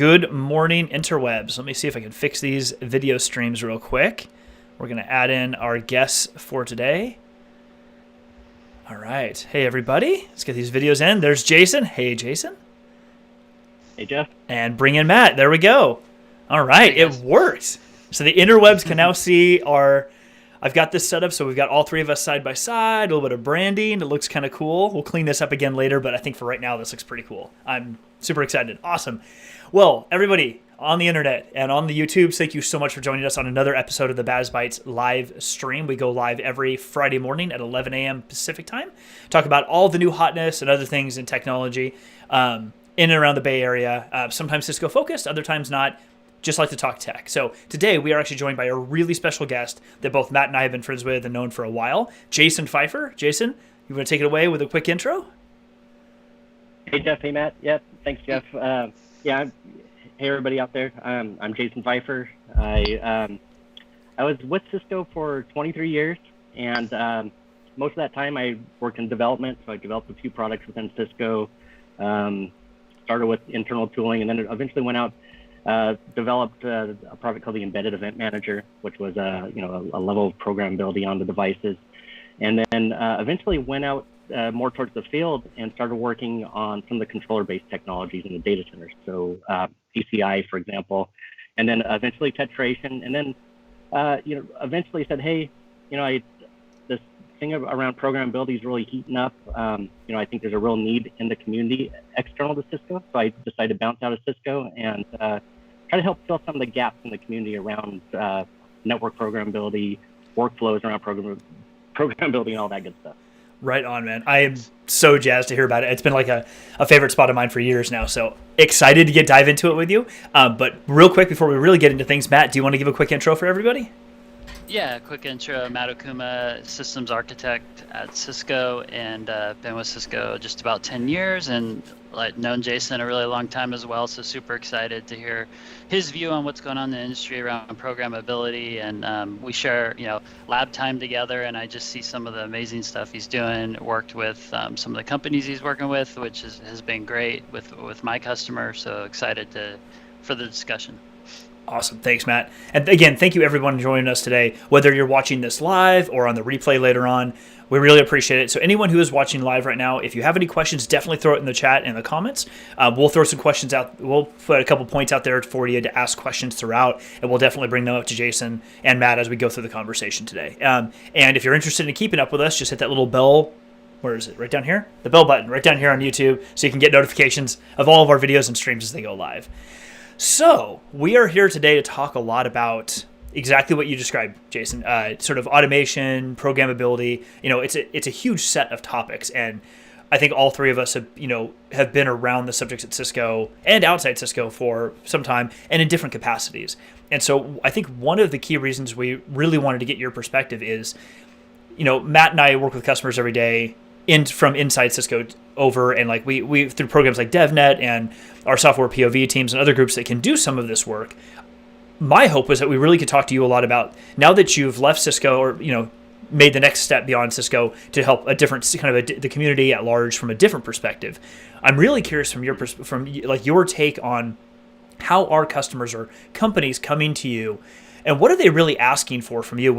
Good morning, interwebs. Let me see if I can fix these video streams real quick. We're going to add in our guests for today. All right. Hey, everybody. Let's get these videos in. There's Jason. Hey, Jason. Hey, Jeff. And bring in Matt. There we go. All right. It worked. So the interwebs can now see I've got this set up, so we've got all three of us side by side, a little bit of branding. It looks kind of cool. We'll clean this up again later, but I think for right now, this looks pretty cool. I'm super excited. Awesome. Well, everybody on the internet and on the YouTubes, thank you so much for joining us on another episode of the Baz Bites live stream. We go live every Friday morning at 11 a.m. Pacific time. Talk about all the new hotness and other things in technology in and around the Bay Area. Sometimes Cisco focused, other times not. Just like to talk tech. So today we are actually joined by a really special guest that both Matt and I have been friends with and known for a while, Jason Pfeifer. Jason, you want to take it away with a quick intro? Hey, Jeff. Hey, Matt. Yeah, thanks, Jeff. Hey, everybody out there. I'm Jason Pfeifer. I was with Cisco for 23 years, and most of that time I worked in development. So I developed a few products within Cisco. Started with internal tooling, and then eventually went out. Developed a product called the Embedded Event Manager, which was a level of programmability on the devices, and then eventually went out more towards the field and started working on some of the controller-based technologies in the data centers. So PCI, for example, and then eventually tetration, and then eventually said, hey, this thing around programmability is really heating up. I think there's a real need in the community external to Cisco. So I decided to bounce out of Cisco and try to help fill some of the gaps in the community around network programmability, workflows around programmability, and all that good stuff. Right on, man. I am so jazzed to hear about it. It's been like a favorite spot of mine for years now. So excited to dive into it with you. But real quick, before we really get into things, Matt, do you want to give a quick intro for everybody? Yeah, quick intro. Matt Okuma, systems architect at Cisco, and been with Cisco just about 10 years, and known Jason a really long time as well. So super excited to hear his view on what's going on in the industry around programmability. And we share, lab time together, and I just see some of the amazing stuff he's doing. Worked with some of the companies he's working with, which has been great with my customers. So excited for the discussion. Awesome. Thanks, Matt. And again, thank you everyone joining us today, whether you're watching this live or on the replay later on. We really appreciate it. So anyone who is watching live right now, if you have any questions, definitely throw it in the chat in the comments. We'll throw some questions out. We'll put a couple points out there for you to ask questions throughout, and we'll definitely bring them up to Jason and Matt as we go through the conversation today. And if you're interested in keeping up with us, just hit that little bell. Where is it? Right down here? The bell button right down here on YouTube, so you can get notifications of all of our videos and streams as they go live. So we are here today to talk a lot about exactly what you described, Jason, sort of automation, programmability. It's a huge set of topics, and I think all three of us have been around the subjects at Cisco and outside Cisco for some time and in different capacities. And so I think one of the key reasons we really wanted to get your perspective is, Matt and I work with customers every day from inside Cisco over, and we through programs like DevNet and our software POV teams and other groups that can do some of this work. My hope was that we really could talk to you a lot about, now that you've left Cisco or made the next step beyond Cisco to help a different the community at large from a different perspective. I'm really curious from your take on how are customers or companies coming to you, and what are they really asking for from you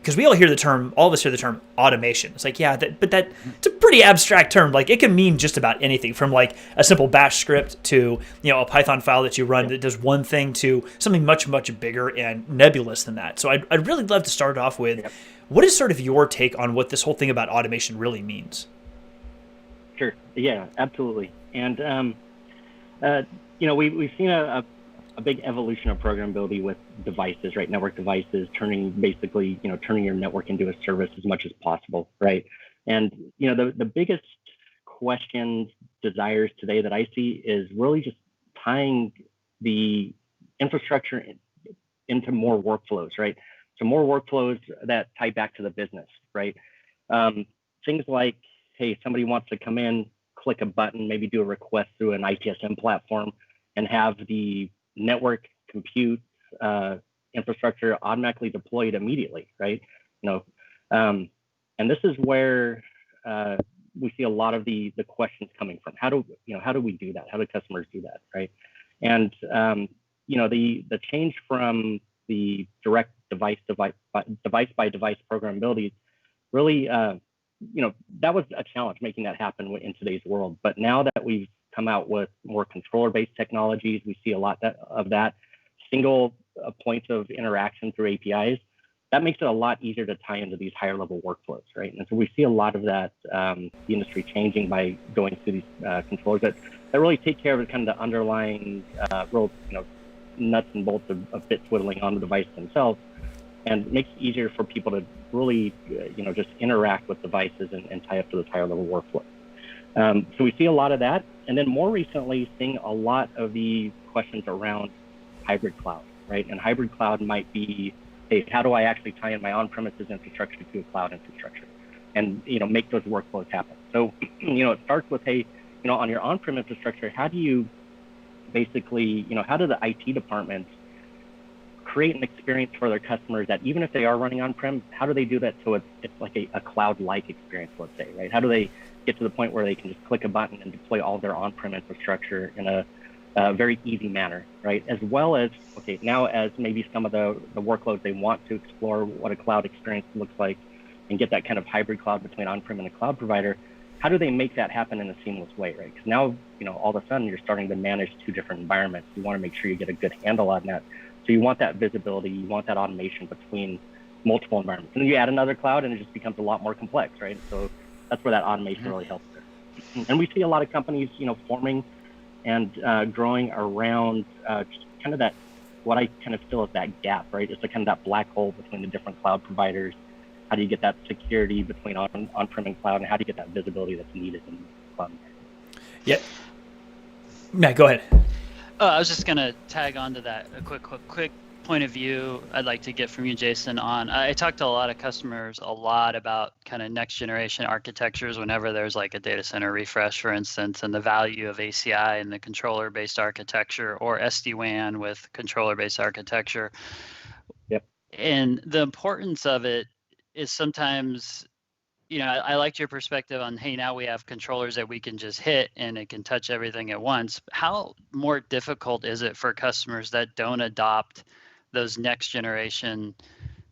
because we all hear all of us hear the term automation. It's like, yeah, but it's a pretty abstract term. It can mean just about anything from a simple bash script to, a Python file that you run that does one thing to something much, much bigger and nebulous than that. So I'd really love to start off with, what is sort of your take on what this whole thing about automation really means? Sure. Yeah, absolutely. And, we've seen a big evolution of programmability with devices, right? Network devices, turning your network into a service as much as possible, right? And, the biggest questions, desires today that I see is really just tying the infrastructure into more workflows, right? So more workflows that tie back to the business, right? Things like, hey, somebody wants to come in, click a button, maybe do a request through an ITSM platform, and have the network compute infrastructure automatically deployed immediately, right? And this is where we see a lot of the questions coming from. How do we do that? How do customers do that, right? And the change from the direct device by device programmability really, that was a challenge making that happen in today's world. But now that we've come out with more controller-based technologies, we see a lot of that single points of interaction through APIs. That makes it a lot easier to tie into these higher level workflows, right? And so we see a lot of that, the industry changing by going through these controllers that really take care of kind of the underlying real, nuts and bolts of bit twiddling on the device themselves, and makes it easier for people to really, just interact with devices and tie up to those higher level workflows. So we see a lot of that. And then more recently, seeing a lot of the questions around hybrid cloud, right? And hybrid cloud might be, hey, how do I actually tie in my on-premises infrastructure to a cloud infrastructure and, make those workflows happen? So, it starts with, hey, on your on-prem infrastructure, how do you basically, how do the IT departments create an experience for their customers that even if they are running on-prem, how do they do that so it's like a cloud-like experience, let's say, right? How do they get to the point where they can just click a button and deploy all their on-prem infrastructure in a very easy manner, right? As well as, okay, now as maybe some of the workloads they want to explore what a cloud experience looks like and get that kind of hybrid cloud between on-prem and a cloud provider, how do they make that happen in a seamless way, right? Because now, all of a sudden you're starting to manage two different environments. You want to make sure you get a good handle on that. So you want that visibility, you want that automation between multiple environments. And then you add another cloud and it just becomes a lot more complex, right? So that's where that automation really helps there. And we see a lot of companies, forming and growing around just kind of that, what I kind of feel is that gap, right? It's kind of that black hole between the different cloud providers. How do you get that security between on-prem and cloud, and how do you get that visibility that's needed in cloud? Yeah. Matt, go ahead. Oh, I was just going to tag on to that, a quick point of view I'd like to get from you, Jason, on. I talk to a lot of customers a lot about kind of next generation architectures whenever there's like a data center refresh, for instance, and the value of ACI and the controller-based architecture, or SD-WAN with controller-based architecture. Yep. And the importance of it is sometimes, I liked your perspective on, hey, now we have controllers that we can just hit and it can touch everything at once. How more difficult is it for customers that don't adopt those next generation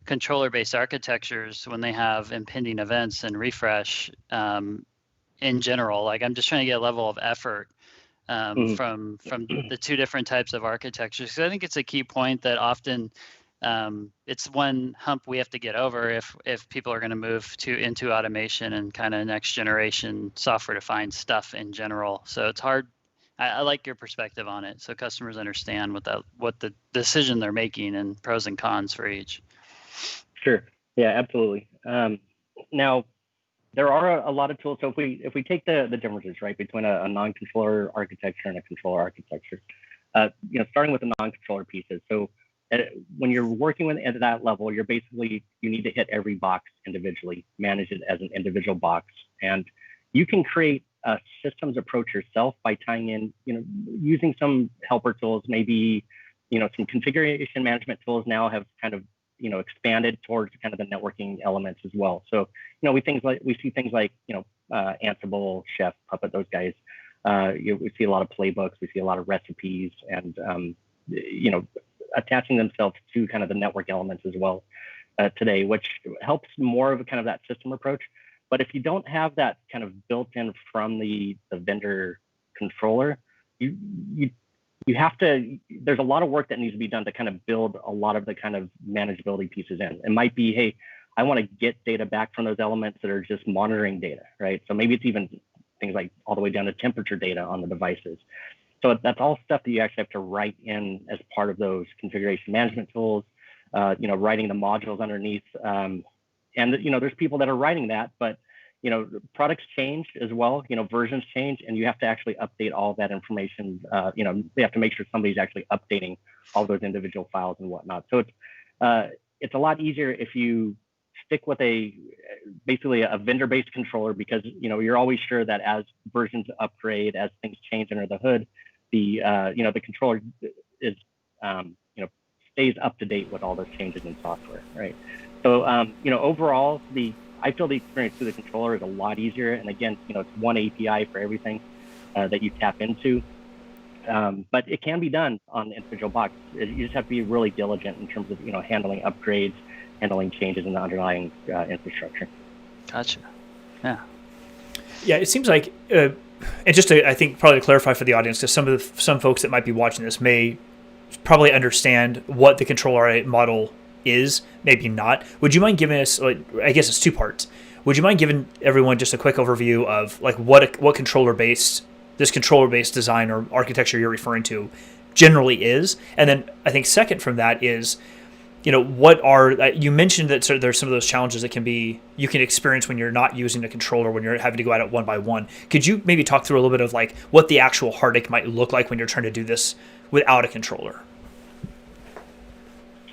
controller-based architectures when they have impending events and refresh in general? Like, I'm just trying to get a level of effort from the two different types of architectures. So I think it's a key point that often it's one hump we have to get over if people are going to move into automation and kind of next generation software-defined stuff in general. So it's hard. I like your perspective on it, so customers understand what the decision they're making and pros and cons for each. Sure. Yeah, absolutely. Now, there are a lot of tools. So if we take the differences, right, between a non-controller architecture and a controller architecture, starting with the non-controller pieces. So when you're working with at that level, you need to hit every box individually, manage it as an individual box, and you can create a systems approach yourself by tying in, using some helper tools, maybe, some configuration management tools now have kind of, expanded towards kind of the networking elements as well. So, we see things like, Ansible, Chef, Puppet, those guys. We see a lot of playbooks, we see a lot of recipes, and, attaching themselves to kind of the network elements as well today, which helps more of a kind of that system approach. But if you don't have that kind of built in from the vendor controller, you have to, there's a lot of work that needs to be done to kind of build a lot of the kind of manageability pieces in. It might be, hey, I want to get data back from those elements that are just monitoring data, right? So maybe it's even things like all the way down to temperature data on the devices. So that's all stuff that you actually have to write in as part of those configuration management tools, writing the modules underneath. And, there's people that are writing that, but, products change as well, versions change, and you have to actually update all that information. They have to make sure somebody's actually updating all those individual files and whatnot. So it's a lot easier if you stick with basically a vendor-based controller, because, you're always sure that as versions upgrade, as things change under the hood, the controller is, stays up to date with all those changes in software, right? So, overall, I feel the experience through the controller is a lot easier. And again, it's one API for everything that you tap into. But it can be done on individual box. You just have to be really diligent in terms of handling upgrades, handling changes in the underlying infrastructure. Gotcha. Yeah. Yeah, it seems like, and just to, I think probably to clarify for the audience, because some folks that might be watching this may probably understand what the controller model is, maybe not. Would you mind giving us, I guess it's two parts. Would you mind giving everyone just a quick overview of like what this controller based design or architecture you're referring to generally is? And then I think second from that is, what are, you mentioned that sort of there's some of those challenges that you can experience when you're not using the controller, when you're having to go at it one by one. Could you maybe talk through a little bit of like what the actual heartache might look like when you're trying to do this without a controller?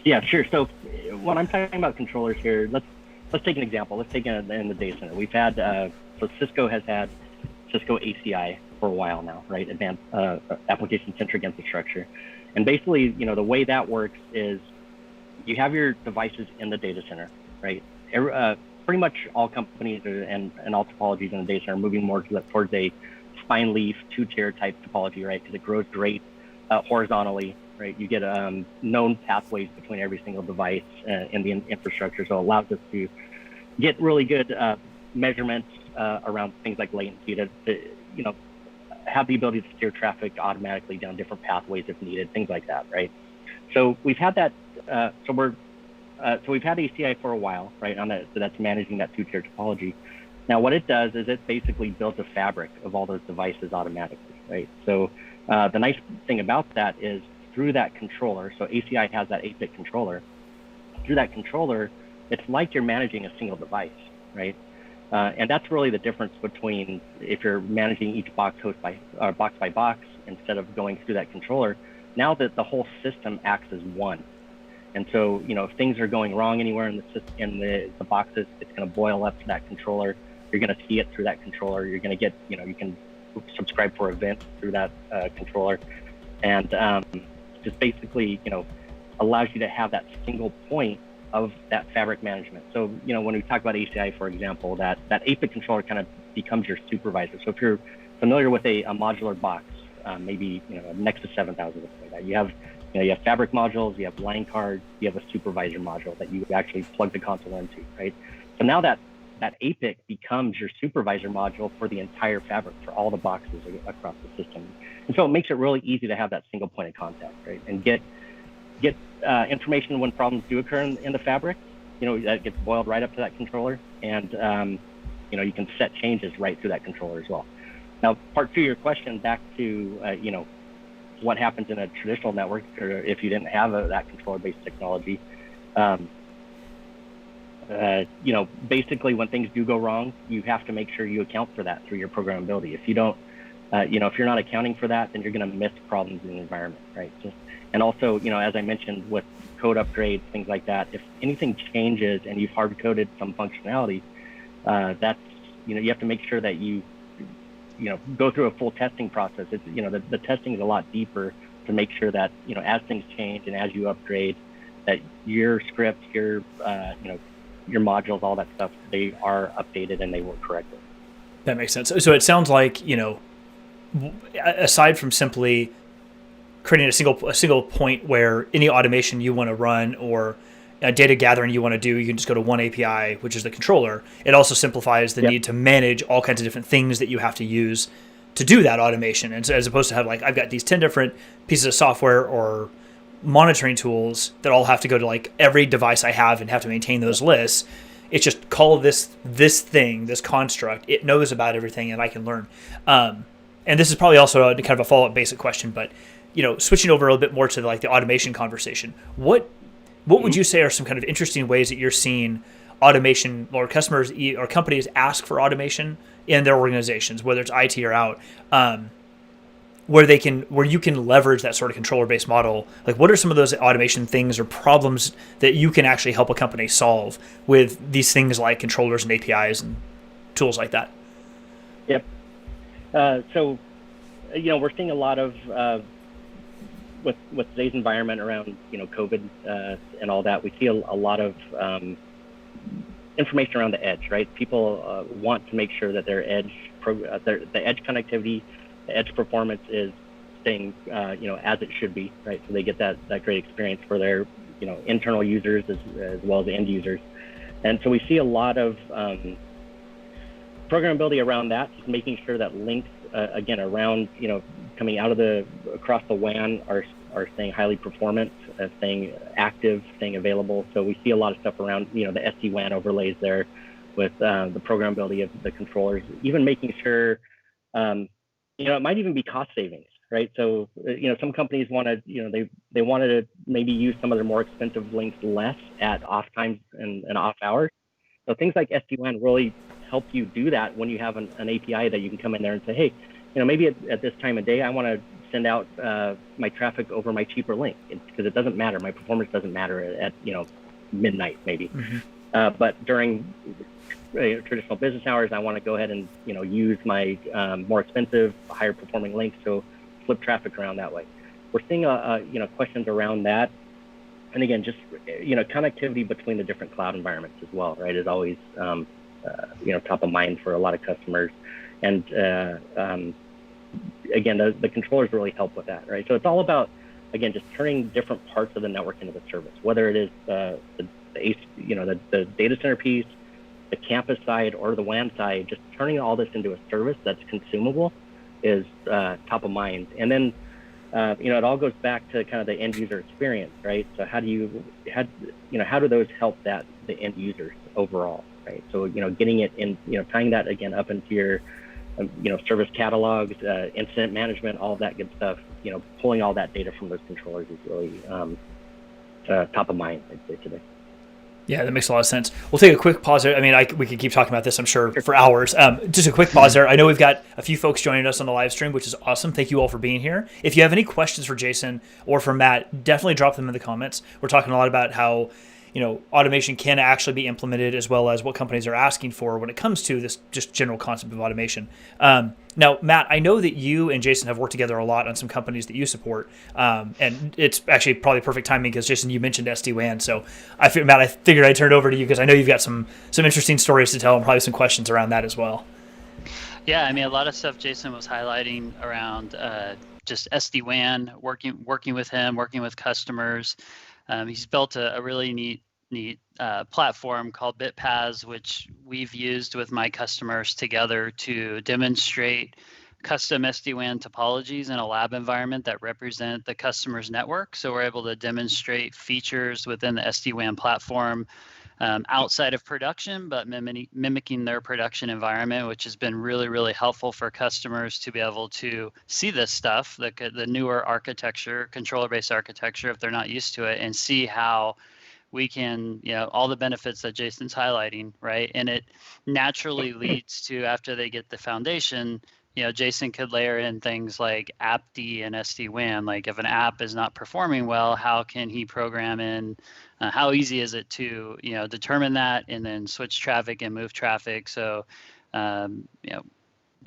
Yeah, sure. So when I'm talking about controllers here, let's take an example. Let's take it in the data center. We've had, so Cisco has had Cisco ACI for a while now, right? Advanced application-centric infrastructure. And basically, the way that works is you have your devices in the data center, right? Pretty much all companies and all topologies in the data center are moving more towards a spine leaf, two-tier type topology, right? Because it grows great horizontally, right? You get known pathways between every single device in the infrastructure, so it allows us to get really good measurements around things like latency to have the ability to steer traffic automatically down different pathways if needed, things like that, right? So we've had that. So we've had ACI for a while, right? So that's managing that two-tier topology. Now, what it does is it basically builds a fabric of all those devices automatically, right? So the nice thing about that is through that controller. So ACI has that 8-bit controller. Through that controller, it's like you're managing a single device, right? And that's really the difference between if you're managing each box by box instead of going through that controller. Now that the whole system acts as one. And so, if things are going wrong anywhere in the boxes, it's going to boil up to that controller. You're going to see it through that controller. You're going to get, you can subscribe for events through that controller. And just basically, allows you to have that single point of that fabric management. So, when we talk about ACI, for example, that 8-bit controller kind of becomes your supervisor. So if you're familiar with a modular box, maybe next to 7,000, like that, you have fabric modules, you have line cards, you have a supervisor module that you actually plug the console into, right? So now that 8-bit becomes your supervisor module for the entire fabric for all the boxes across the system. And so it makes it really easy to have that single point of contact, right? And get information when problems do occur in the fabric, that gets boiled right up to that controller. And, you can set changes right through that controller as well. Now, part two of your question, back to, what happens in a traditional network, or if you didn't have that controller-based technology, basically when things do go wrong, you have to make sure you account for that through your programmability. If you don't, if you're not accounting for that, then you're going to miss problems in the environment, right? And also, as I mentioned with code upgrades, things like that, if anything changes and you've hard-coded some functionality, that's, you have to make sure that you go through a full testing process. It's, the testing is a lot deeper to make sure that, as things change and as you upgrade, that your scripts, your modules, all that stuff, they are updated and they work correctly. That makes sense. So it sounds like, aside from simply creating a single point where any automation you want to run or data gathering you want to do, you can just go to one API, which is the controller. It also simplifies the need to manage all kinds of different things that you have to use to do that automation. And so as opposed to have I've got these 10 different pieces of software or monitoring tools that all have to go to every device I have and have to maintain those lists. It's just call this thing, this construct. It knows about everything and I can learn. And this is probably also kind of a follow-up basic question, but switching over a little bit more to the automation conversation. What would you say are some kind of interesting ways that you're seeing automation or customers or companies ask for automation in their organizations, whether it's IT or out, where you can leverage that sort of controller-based model? What are some of those automation things or problems that you can actually help a company solve with these things like controllers and APIs and tools like that? Yep. So, we're seeing a lot of with today's environment around COVID and all that, we see a lot of information around the edge, right? People want to make sure that their edge the edge connectivity, the edge performance is staying, as it should be, right? So they get that great experience for their, internal users as well as end users. And so we see a lot of programmability around that, just making sure that links, again, around, coming out of across the WAN are staying highly performant, staying active, staying available. So we see a lot of stuff around, the SD-WAN overlays there with the programmability of the controllers, even making sure, it might even be cost savings, right? So, some companies want to, they wanted to maybe use some of their more expensive links less at off times and off hours. So things like SD-WAN really help you do that when you have an API that you can come in there and say, hey, maybe at this time of day, I want to send out my traffic over my cheaper link, because it doesn't matter. My performance doesn't matter at midnight maybe. Mm-hmm. But during traditional business hours, I want to go ahead and use my more expensive, higher performing links to flip traffic around that way. We're seeing questions around that. And again, just connectivity between the different cloud environments as well, right, is always top of mind for a lot of customers. And again, the controllers really help with that, right? So it's all about, again, just turning different parts of the network into the service, whether it is the data center piece, the campus side, or the WAN side. Just turning all this into a service that's consumable is top of mind. And then it all goes back to kind of the end user experience, right? So how do those help the end users overall, right? So getting it in, tying that again up into your service catalogs, incident management, all of that good stuff. Pulling all that data from those controllers is really top of mind, I'd say, today. Yeah, that makes a lot of sense. We'll take a quick pause there. I mean, we could keep talking about this, I'm sure, for hours. Just a quick pause there. I know we've got a few folks joining us on the live stream, which is awesome. Thank you all for being here. If you have any questions for Jason or for Matt, definitely drop them in the comments. We're talking a lot about how automation can actually be implemented, as well as what companies are asking for when it comes to this just general concept of automation. Now, Matt, I know that you and Jason have worked together a lot on some companies that you support, and it's actually probably perfect timing because, Jason, you mentioned SD-WAN. So, Matt, I figured I'd turn it over to you because I know you've got some interesting stories to tell and probably some questions around that as well. Yeah, I mean, a lot of stuff Jason was highlighting around just SD-WAN, working with him, working with customers. He's built a really neat platform called BitPaths, which we've used with my customers together to demonstrate custom SD-WAN topologies in a lab environment that represent the customer's network. So we're able to demonstrate features within the SD-WAN platform outside of production, but mimicking their production environment, which has been really, really helpful for customers to be able to see this stuff, the newer architecture, controller-based architecture, if they're not used to it, and see how we can, all the benefits that Jason's highlighting, right? And it naturally leads to, after they get the foundation, Jason could layer in things like AppD and SD-WAN. Like if an app is not performing well, how can he program in, how easy is it to, determine that and then switch traffic and move traffic? So,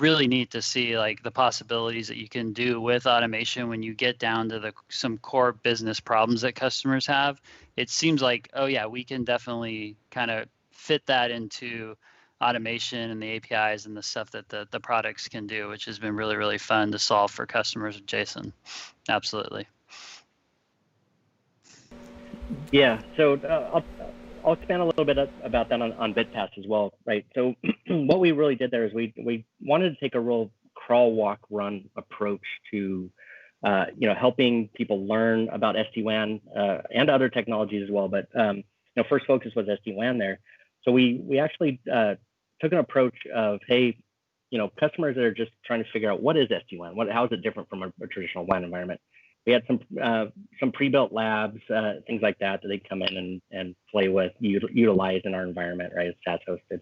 really neat to see like the possibilities that you can do with automation when you get down to some core business problems that customers have. It seems like, oh yeah, we can definitely kind of fit that into automation and the APIs and the stuff that the products can do, which has been really, really fun to solve for customers with Jason. Absolutely. Yeah, so I'll expand a little bit about that on BitPaths as well, right? So what we really did there is we wanted to take a real crawl, walk, run approach to helping people learn about SD-WAN and other technologies as well. But first focus was SD-WAN there. So we actually took an approach of, hey, customers that are just trying to figure out what is SD-WAN, how is it different from a traditional WAN environment. We had some pre-built labs, things like that they come in and play with, utilize in our environment, right? It's SaaS hosted.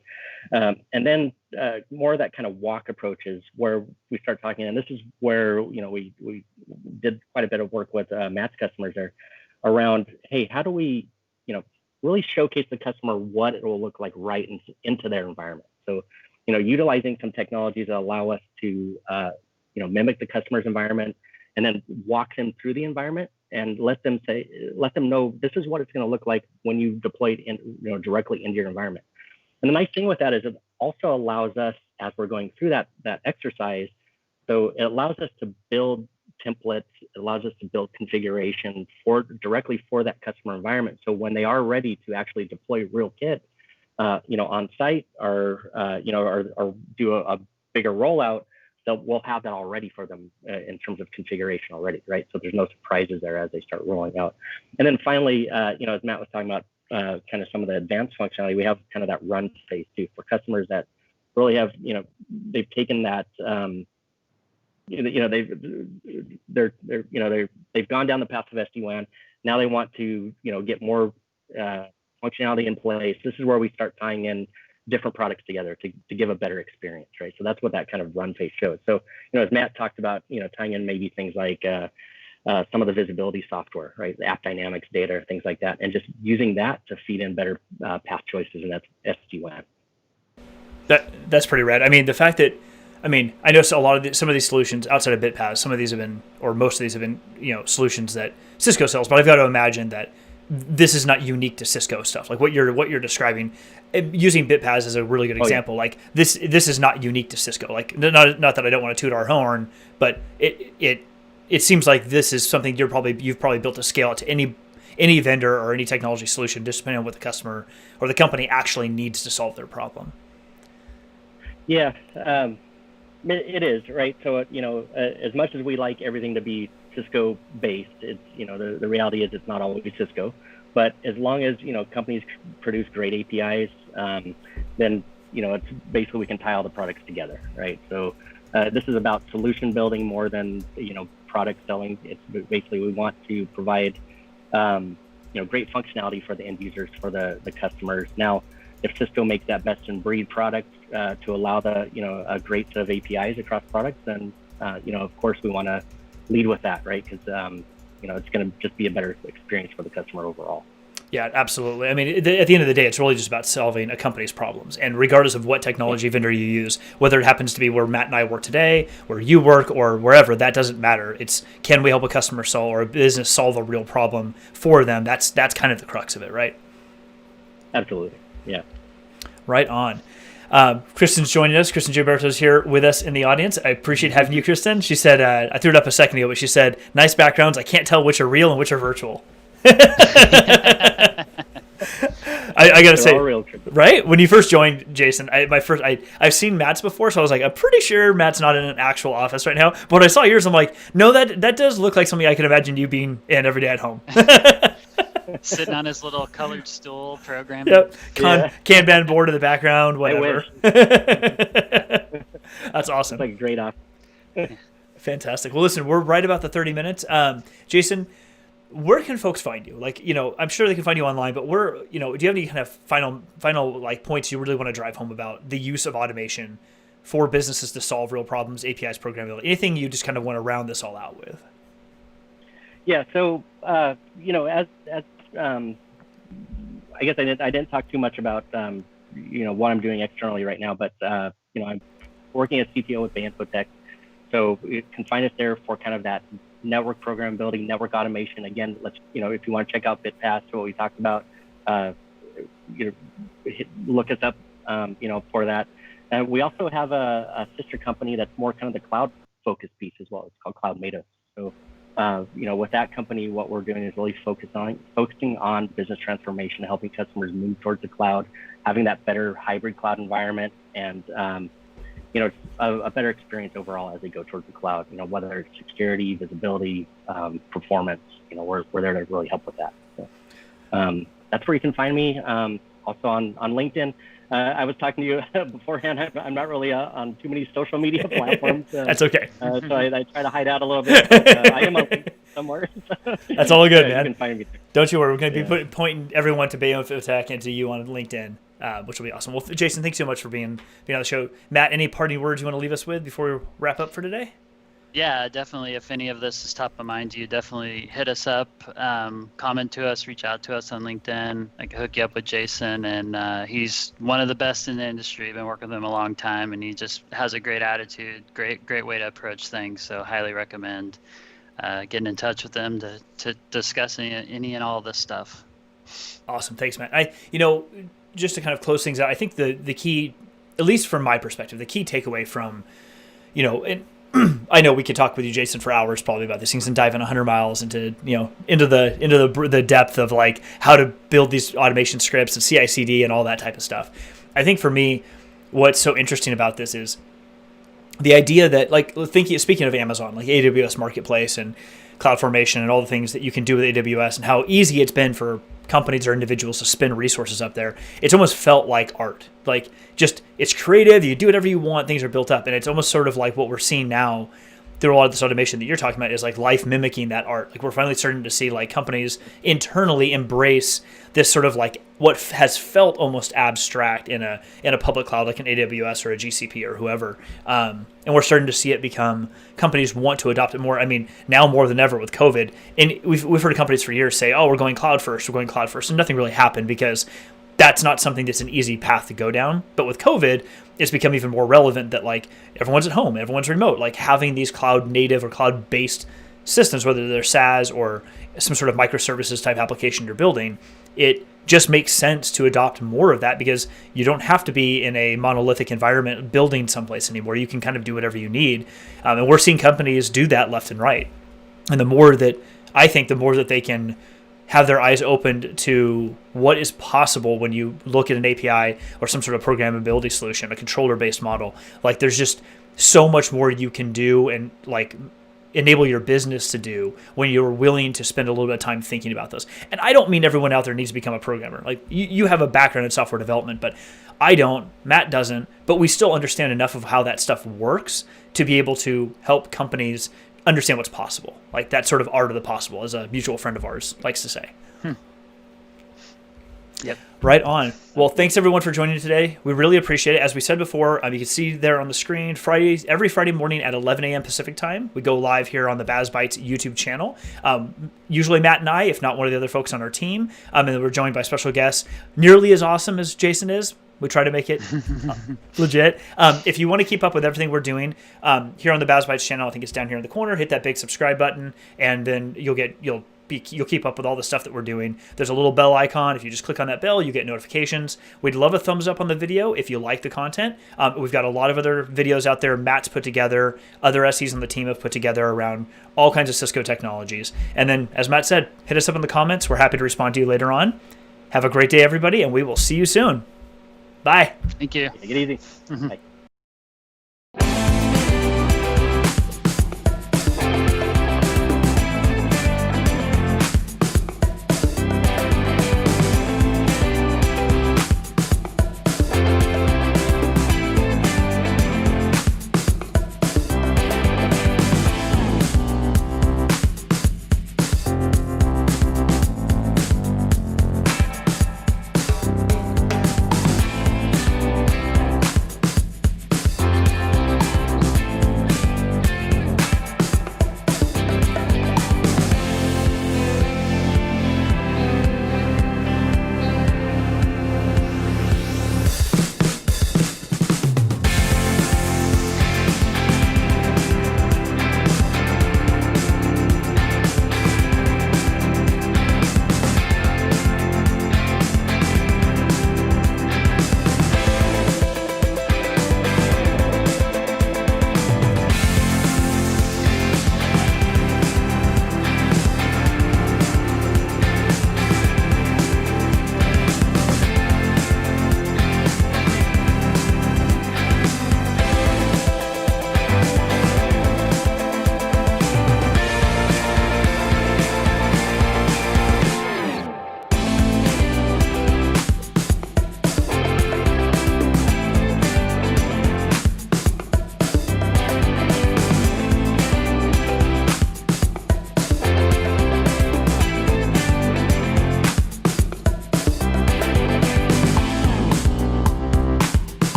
And then more of that kind of walk approach is where we start talking, and this is where we did quite a bit of work with Matt's customers there around, hey, how do we really showcase the customer what it will look like right into their environment. So utilizing some technologies that allow us to mimic the customer's environment, and then walk them through the environment and let them know this is what it's going to look like when you deploy it directly into your environment. And the nice thing with that is it also allows us, as we're going through that exercise, so it allows us to build templates. It allows us to build configuration directly for that customer environment. So when they are ready to actually deploy real kit, on site or do a bigger rollout, we'll have that already for them in terms of configuration already, right? So there's no surprises there as they start rolling out. And then finally, as Matt was talking about, kind of some of the advanced functionality, we have kind of that run phase too for customers that really have, they've taken that, they've gone down the path of SD-WAN. Now they want to, get more functionality in place. This is where we start tying in different products together to give a better experience, right? So that's what that kind of run phase shows. So, as Matt talked about, tying in maybe things like some of the visibility software, right? The app dynamics data, things like that, and just using that to feed in better path choices, and that's SD-WAN. That's pretty rad. I mean, the fact that, I know some of these solutions outside of BitPass, some of these have been, or most of these have been, solutions that Cisco sells, but I've got to imagine that this is not unique to Cisco stuff. Like what you're describing, using BitPass is a really good example. Like this is not unique to Cisco. Like not that I don't want to toot our horn, but it seems like this is something you've probably built to scale out to any vendor or any technology solution, just depending on what the customer or the company actually needs to solve their problem. Yeah, it is, right? So, as much as we like everything to be Cisco based, it's, the reality is it's not always Cisco, but as long as, companies produce great APIs, then, it's basically we can tie all the products together, right? So this is about solution building more than, product selling. It's basically, we want to provide, great functionality for the end users, for the customers. Now, if Cisco makes that best in breed product to allow the, a great set of APIs across products, then, of course we want to lead with that, right? Because, it's going to just be a better experience for the customer overall. Yeah, absolutely. I mean, at the end of the day, it's really just about solving a company's problems. And regardless of what technology vendor you use, whether it happens to be where Matt and I work today, where you work, or wherever, that doesn't matter. It's, can we help a customer solve or a business solve a real problem for them? That's kind of the crux of it, right? Absolutely. Yeah. Right on. Kristen's joining us. Kristen Gilberto's here with us in the audience. I appreciate having you, Kristen. She said, I threw it up a second ago, but she said, nice backgrounds. I can't tell which are real and which are virtual. I gotta say, right? When you first joined, Jason, I've seen Matt's before, so I was like, I'm pretty sure Matt's not in an actual office right now. But when I saw yours, I'm like, no, that does look like something I could imagine you being in every day at home. Sitting on his little colored stool, programming. Yep. Kanban board in the background, whatever. That's awesome. It's like a great off. Fantastic. Well, listen, we're right about the 30 minutes. Jason, where can folks find you? Like, I'm sure they can find you online, but do you have any kind of final like points you really want to drive home about the use of automation for businesses to solve real problems, APIs, programmability, anything you just kind of want to round this all out with? Yeah. So, as I guess I didn't talk too much about, what I'm doing externally right now, but, I'm working as CTO with BayInfoTech. So you can find us there for kind of that network programmability, network automation. Again, if you want to check out BitPass or what we talked about, look us up, for that. And we also have a sister company that's more kind of the cloud focused piece as well. It's called Cloud Native. So, with that company, what we're doing is really focusing on business transformation, helping customers move towards the cloud, having that better hybrid cloud environment, and a better experience overall as they go towards the cloud. Whether it's security, visibility, performance, we're there to really help with that. So, that's where you can find me. Also on LinkedIn. I was talking to you beforehand. I'm not really on too many social media platforms. That's okay. So I try to hide out a little bit. But, I am on LinkedIn somewhere. That's all good, man. You can find me there. Don't you worry. We're going to be pointing everyone to BayInfoTech and to you on LinkedIn, which will be awesome. Well, Jason, thanks so much for being on the show. Matt, any parting words you want to leave us with before we wrap up for today? Yeah, definitely. If any of this is top of mind to you, definitely hit us up, comment to us, reach out to us on LinkedIn. I can hook you up with Jason, and he's one of the best in the industry. I've been working with him a long time, and he just has a great attitude, great way to approach things. So highly recommend getting in touch with them to discuss any and all of this stuff. Awesome. Thanks, Matt. Just to kind of close things out, I think the key, at least from my perspective, the key takeaway from, and I know we could talk with you, Jason, for hours probably about these things and dive in 100 miles into the depth of like how to build these automation scripts and CI/CD and all that type of stuff. I think for me, what's so interesting about this is the idea that, like, speaking of Amazon, like AWS Marketplace and CloudFormation and all the things that you can do with AWS and how easy it's been for companies or individuals to spin resources up there, it's almost felt like art. Like, just, it's creative, you do whatever you want, things are built up. And it's almost sort of like what we're seeing now through a lot of this automation that you're talking about is like life mimicking that art. Like, we're finally starting to see like companies internally embrace this sort of like what has felt almost abstract in a public cloud like an AWS or a GCP or whoever. And we're starting to see it become, companies want to adopt it more. I mean, now more than ever with COVID. And we've heard companies for years say, oh, we're going cloud first. And nothing really happened because that's not something that's an easy path to go down. But with COVID, it's become even more relevant that like everyone's at home, everyone's remote, like having these cloud native or cloud based systems, whether they're SaaS or some sort of microservices type application you're building, it just makes sense to adopt more of that because you don't have to be in a monolithic environment building someplace anymore. You can kind of do whatever you need. And we're seeing companies do that left and right. And the more that they can have their eyes opened to what is possible when you look at an API or some sort of programmability solution, a controller-based model. Like, there's just so much more you can do and like enable your business to do when you're willing to spend a little bit of time thinking about those. And I don't mean everyone out there needs to become a programmer. Like, you have a background in software development, but I don't, Matt doesn't, but we still understand enough of how that stuff works to be able to help companies understand what's possible. Like that sort of art of the possible, as a mutual friend of ours likes to say. Yep. Right on. Well, thanks everyone for joining today. We really appreciate it. As we said before, you can see there on the screen, every Friday morning at 11 a.m. Pacific time, we go live here on the Baz Bytes YouTube channel. Usually Matt and I, if not one of the other folks on our team, and then we're joined by special guests, nearly as awesome as Jason is. We try to make it legit. If you want to keep up with everything we're doing here on the Baz Bytes channel, I think it's down here in the corner. Hit that big subscribe button, and then you'll keep up with all the stuff that we're doing. There's a little bell icon. If you just click on that bell, you get notifications. We'd love a thumbs up on the video if you like the content. We've got a lot of other videos out there Matt's put together, other SEs on the team have put together around all kinds of Cisco technologies. And then, as Matt said, hit us up in the comments. We're happy to respond to you later on. Have a great day, everybody, and we will see you soon. Bye. Thank you. Take it easy. Mm-hmm. Bye.